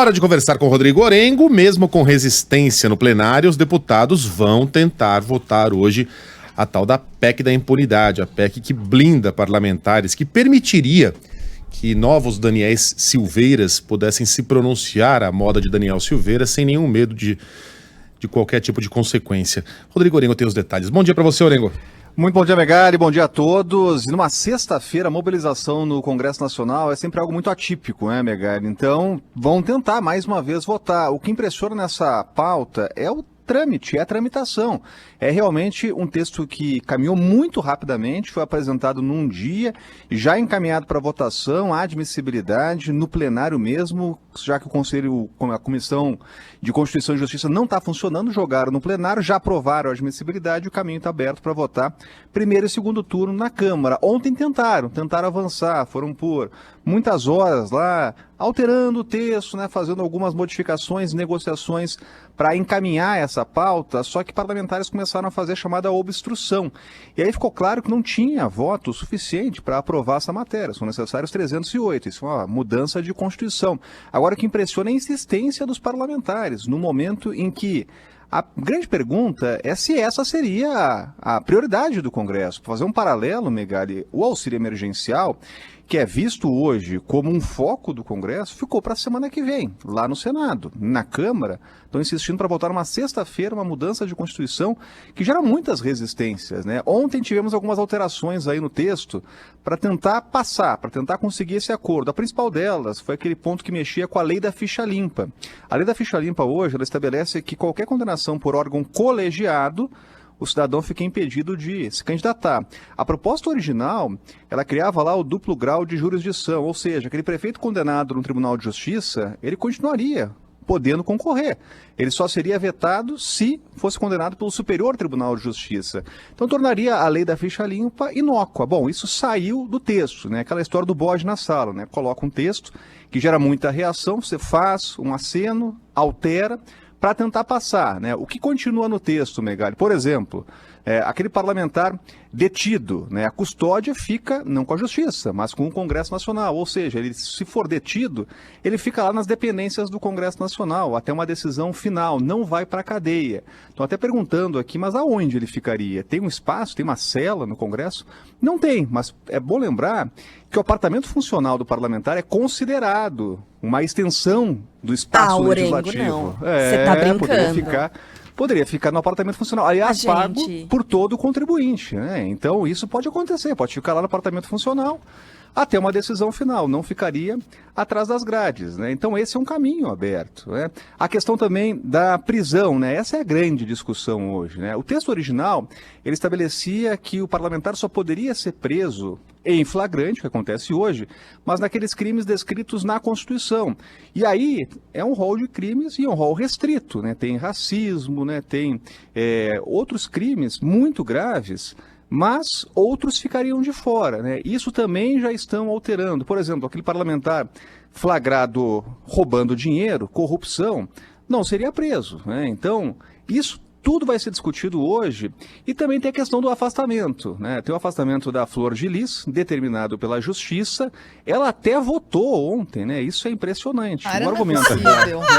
Hora de conversar com o Rodrigo Orengo. Mesmo com resistência no plenário, os deputados vão tentar votar hoje a tal da PEC da impunidade, a PEC que blinda parlamentares, que permitiria que novos Daniéis Silveiras pudessem se pronunciar à moda de Daniel Silveira sem nenhum medo de qualquer tipo de consequência. Rodrigo Orengo tem os detalhes. Bom dia para você, Orengo. Muito bom dia, Megali, bom dia a todos. E numa sexta-feira, a mobilização no Congresso Nacional é sempre algo muito atípico, né, Megali? Então, vão tentar mais uma vez votar. O que impressiona nessa pauta é o trâmite, é a tramitação. É realmente um texto que caminhou muito rapidamente, foi apresentado num dia, já encaminhado para votação, a admissibilidade no plenário mesmo, já que a Comissão de Constituição e Justiça não está funcionando, jogaram no plenário, já aprovaram a admissibilidade, o caminho está aberto para votar primeiro e segundo turno na Câmara. Ontem tentaram avançar, foram por muitas horas lá, alterando o texto, né, fazendo algumas modificações, negociações para encaminhar essa pauta, só que parlamentares começaram a fazer a chamada obstrução. E aí ficou claro que não tinha voto suficiente para aprovar essa matéria, são necessários 308, isso é uma mudança de Constituição. Agora o que impressiona é a insistência dos parlamentares, no momento em que a grande pergunta é se essa seria a prioridade do Congresso. Para fazer um paralelo, Megali, o auxílio emergencial, que é visto hoje como um foco do Congresso, ficou para a semana que vem, lá no Senado. Na Câmara, estão insistindo para votar numa sexta-feira uma mudança de Constituição que gera muitas resistências, né? Ontem tivemos algumas alterações aí no texto para tentar passar, para tentar conseguir esse acordo. A principal delas foi aquele ponto que mexia com a lei da ficha limpa. A lei da ficha limpa hoje, ela estabelece que qualquer condenação por órgão colegiado, o cidadão fica impedido de se candidatar. A proposta original, ela criava lá o duplo grau de jurisdição, ou seja, aquele prefeito condenado no Tribunal de Justiça, ele continuaria podendo concorrer. Ele só seria vetado se fosse condenado pelo Superior Tribunal de Justiça. Então tornaria a lei da ficha limpa inócua. Bom, isso saiu do texto, né? Aquela história do bode na sala, né? Coloca um texto que gera muita reação, você faz um aceno, altera, para tentar passar, né? O que continua no texto, Megali? Por exemplo, aquele parlamentar detido, né? A custódia fica não com a Justiça, mas com o Congresso Nacional. Ou seja, ele, se for detido, ele fica lá nas dependências do Congresso Nacional, até uma decisão final, não vai para a cadeia. Estou até perguntando aqui, mas aonde ele ficaria? Tem um espaço, tem uma cela no Congresso? Não tem, mas é bom lembrar que o apartamento funcional do parlamentar é considerado uma extensão do espaço legislativo. Não. Você tá brincando. Poderia ficar no apartamento funcional. Aliás, pago por todo o contribuinte, né? Então, isso pode acontecer, pode ficar lá no apartamento funcional até uma decisão final, não ficaria atrás das grades, né? Então, esse é um caminho aberto, né? A questão também da prisão, né? Essa é a grande discussão hoje, né? O texto original, ele estabelecia que o parlamentar só poderia ser preso em flagrante, que acontece hoje, mas naqueles crimes descritos na Constituição. E aí é um rol de crimes e um rol restrito, né? Tem racismo, né? Tem outros crimes muito graves, mas outros ficariam de fora, né? Isso também já estão alterando. Por exemplo, aquele parlamentar flagrado roubando dinheiro, corrupção, não seria preso, né? Então, isso tudo vai ser discutido hoje. E também tem a questão do afastamento, né? Tem o afastamento da Flor de Lis, determinado pela Justiça. Ela até votou ontem, né? Isso é impressionante. Um argumento.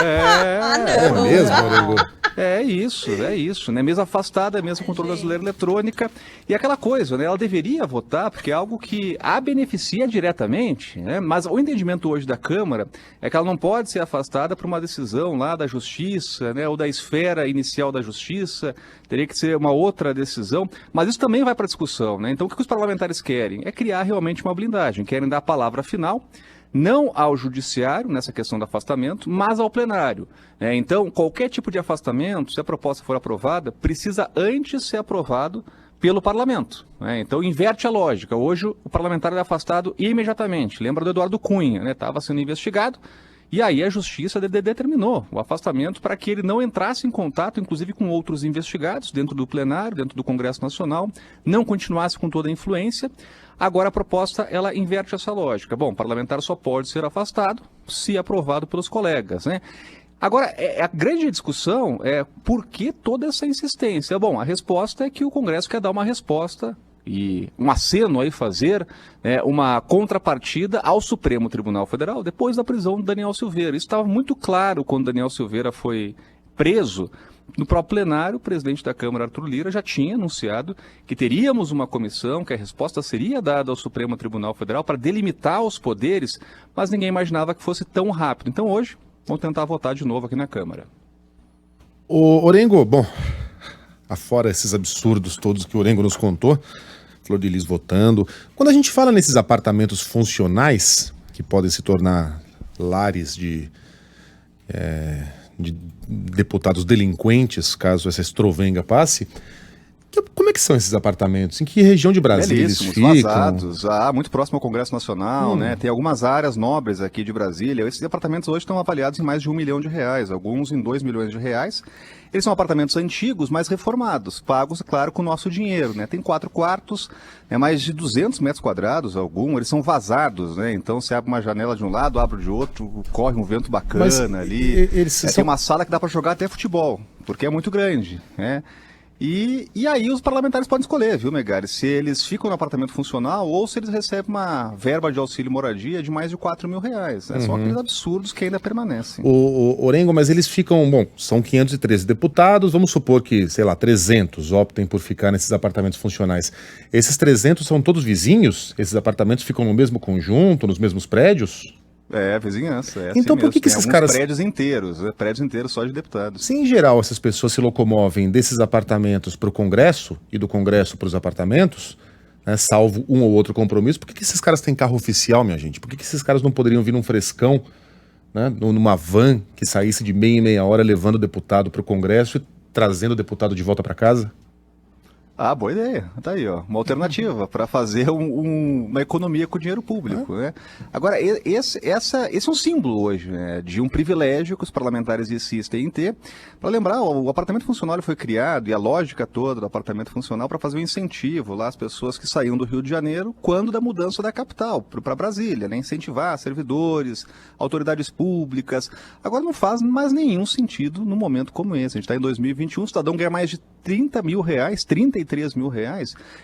É mesmo, Orengo? É isso, né? Mesmo afastada, mesmo com tornozeleira eletrônica. E aquela coisa, né? Ela deveria votar, porque é algo que a beneficia diretamente, né? Mas o entendimento hoje da Câmara é que ela não pode ser afastada por uma decisão lá da Justiça, né? Ou da esfera inicial da Justiça, teria que ser uma outra decisão. Mas isso também vai para discussão, né? Então o que os parlamentares querem? É criar realmente uma blindagem, querem dar a palavra final, não ao judiciário, nessa questão do afastamento, mas ao plenário. Então, qualquer tipo de afastamento, se a proposta for aprovada, precisa antes ser aprovado pelo parlamento. Então, inverte a lógica. Hoje, o parlamentar é afastado imediatamente. Lembra do Eduardo Cunha, estava sendo investigado, e aí a Justiça determinou o afastamento para que ele não entrasse em contato, inclusive com outros investigados, dentro do plenário, dentro do Congresso Nacional, não continuasse com toda a influência. Agora a proposta, ela inverte essa lógica. Bom, o parlamentar só pode ser afastado se aprovado pelos colegas, né? Agora, a grande discussão é por que toda essa insistência? Bom, a resposta é que o Congresso quer dar uma resposta e um aceno aí fazer uma contrapartida ao Supremo Tribunal Federal depois da prisão do Daniel Silveira. Isso estava muito claro quando Daniel Silveira foi preso. No próprio plenário, o presidente da Câmara, Arthur Lira, já tinha anunciado que teríamos uma comissão, que a resposta seria dada ao Supremo Tribunal Federal para delimitar os poderes, mas ninguém imaginava que fosse tão rápido. Então hoje, vamos tentar votar de novo aqui na Câmara. Ô, Orengo, bom, afora esses absurdos todos que o Orengo nos contou, Flor de Lis votando, quando a gente fala nesses apartamentos funcionais, que podem se tornar lares de deputados delinquentes, caso essa estrovenga passe, como é que são esses apartamentos? Em que região de Brasília eles ficam? Vazados, muito próximo ao Congresso Nacional, né? Tem algumas áreas nobres aqui de Brasília. Esses apartamentos hoje estão avaliados em mais de R$1 milhão, alguns em R$2 milhões. Eles são apartamentos antigos, mas reformados, pagos, claro, com o nosso dinheiro, né? Tem 4 quartos, mais de 200 metros quadrados, eles são vazados, né? Então você abre uma janela de um lado, abre de outro, corre um vento bacana ali. Tem uma sala que dá para jogar até futebol, porque é muito grande, né? E aí os parlamentares podem escolher, viu, Megali, se eles ficam no apartamento funcional ou se eles recebem uma verba de auxílio moradia de mais de R$4 mil. São aqueles absurdos que ainda permanecem. O Orengo, mas eles ficam, são 513 deputados, vamos supor que, 300 optem por ficar nesses apartamentos funcionais. Esses 300 são todos vizinhos? Esses apartamentos ficam no mesmo conjunto, nos mesmos prédios? Vizinhança. Então assim por que esses caras... prédios inteiros só de deputados. Se em geral essas pessoas se locomovem desses apartamentos para o Congresso e do Congresso para os apartamentos, né, salvo um ou outro compromisso, por que esses caras têm carro oficial, minha gente? Por que esses caras não poderiam vir num frescão, né, numa van que saísse de meia em meia hora levando o deputado para o Congresso e trazendo o deputado de volta para casa? Boa ideia. Tá aí, uma alternativa para fazer uma economia com dinheiro público, né? Agora, esse é um símbolo hoje, né, de um privilégio que os parlamentares insistem em ter. Para lembrar, o apartamento funcional foi criado, e a lógica toda do apartamento funcional, para fazer um incentivo lá às pessoas que saíam do Rio de Janeiro quando da mudança da capital para Brasília, né? Incentivar servidores, autoridades públicas. Agora não faz mais nenhum sentido num momento como esse. A gente está em 2021, o cidadão ganha mais de R$30 mil, R$33 mil,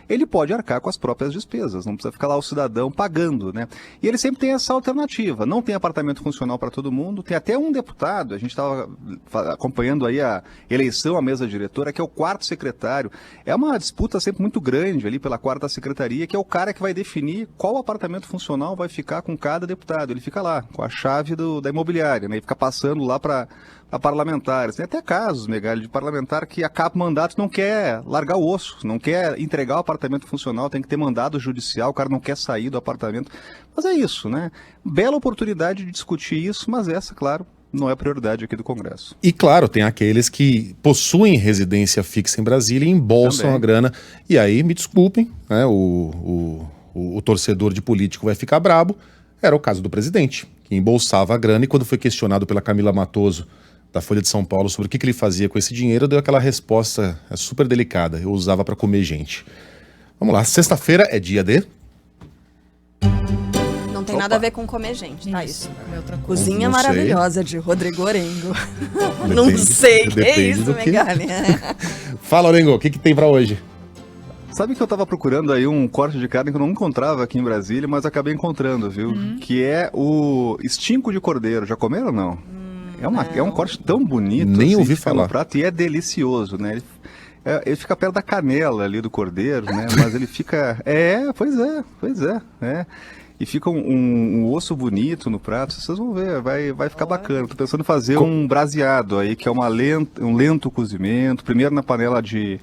ele pode arcar com as próprias despesas, não precisa ficar lá o cidadão pagando, né? E ele sempre tem essa alternativa, não tem apartamento funcional para todo mundo, tem até um deputado, a gente estava acompanhando aí a eleição à mesa diretora, que é o 4º secretário, é uma disputa sempre muito grande ali pela 4ª secretaria, que é o cara que vai definir qual apartamento funcional vai ficar com cada deputado, ele fica lá, com a chave da imobiliária, né? E fica passando lá para parlamentares. Tem até casos, Megali, de parlamentar que acaba o mandato e não quer largar o osso, não quer entregar o apartamento funcional, tem que ter mandado judicial, o cara não quer sair do apartamento. Mas é isso, né? Bela oportunidade de discutir isso, mas essa, claro, não é a prioridade aqui do Congresso. E claro, tem aqueles que possuem residência fixa em Brasília e embolsam também a grana. E aí, me desculpem, né, o torcedor de político vai ficar brabo. Era o caso do presidente, que embolsava a grana e quando foi questionado pela Camila Matoso, da Folha de São Paulo, sobre o que ele fazia com esse dinheiro, deu aquela resposta super delicada. Eu usava para comer gente. Vamos lá, sexta-feira é dia de... Não tem nada a ver com comer gente, tá? Isso. Cozinha Não maravilhosa de Rodrigo Orengo. Não sei, que é isso, Megali? Fala, Orengo, o que tem para hoje? Sabe que eu tava procurando aí um corte de carne que eu não encontrava aqui em Brasília, mas acabei encontrando, viu? Que é o estinco de cordeiro. Já comeram ou não? É um corte tão bonito. Nem assim, ouvi falar. No prato, e é delicioso, né? Ele fica perto da canela ali do cordeiro, né? Mas ele fica... Pois é. E fica um osso bonito no prato. Vocês vão ver, vai ficar bacana. Tô pensando em fazer um braseado aí, que é um lento cozimento. Primeiro na panela de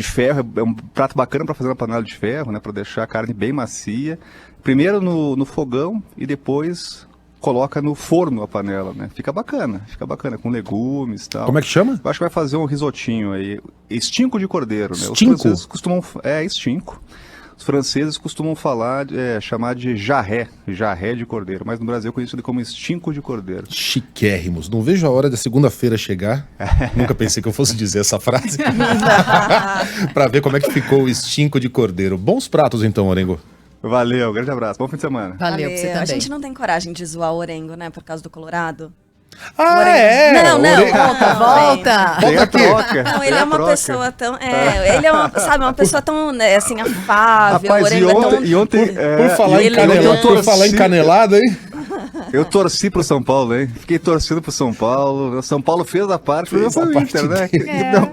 ferro, é um prato bacana para fazer na panela de ferro, né? Para deixar a carne bem macia. Primeiro no fogão e depois... coloca no forno a panela, né? Fica bacana, com legumes e tal. Como é que chama? Eu acho que vai fazer um risotinho aí. Estinco de cordeiro, né? Estinco? Os franceses costumam... estinco. Os franceses costumam chamar de jarré de cordeiro, mas no Brasil é conhecido como estinco de cordeiro. Chiquérrimos. Não vejo a hora da segunda-feira chegar. Nunca pensei que eu fosse dizer essa frase. Para ver como é que ficou o estinco de cordeiro. Bons pratos então, Orengo. Valeu, grande abraço, bom fim de semana. Valeu pra você também. A gente não tem coragem de zoar o Orengo, né, por causa do Colorado. Não, volta. Tem a aqui. troca. Não, ele tem é a uma troca. pessoa tão. Ele é uma pessoa tão, né, assim, afável. Rapaz, Orengo é tão. e ontem Por falar em ele- canelada, por falar em canelada, hein? eu torci pro São Paulo, hein? Fiquei torcendo pro São Paulo. O São Paulo fez a parte, Fez foi a o parte Inter, né?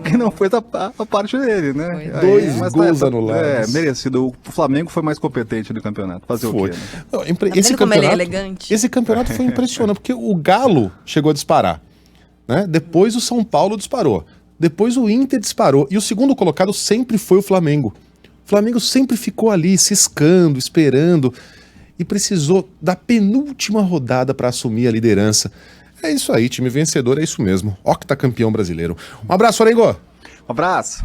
Que não foi a parte dele, né? Foi. Dois mas gols anulados. Merecido. O Flamengo foi mais competente no campeonato. Fazer Foi. o quê? Né? Não, vendo como ele é elegante? Esse campeonato foi impressionante, porque o Galo chegou a disparar, né? Depois o São Paulo disparou. Depois o Inter disparou. E o segundo colocado sempre foi o Flamengo. O Flamengo sempre ficou ali, ciscando, esperando, e precisou da penúltima rodada para assumir a liderança. É isso aí, time vencedor, é isso mesmo. Octacampeão brasileiro. Um abraço, Orengo! Um abraço.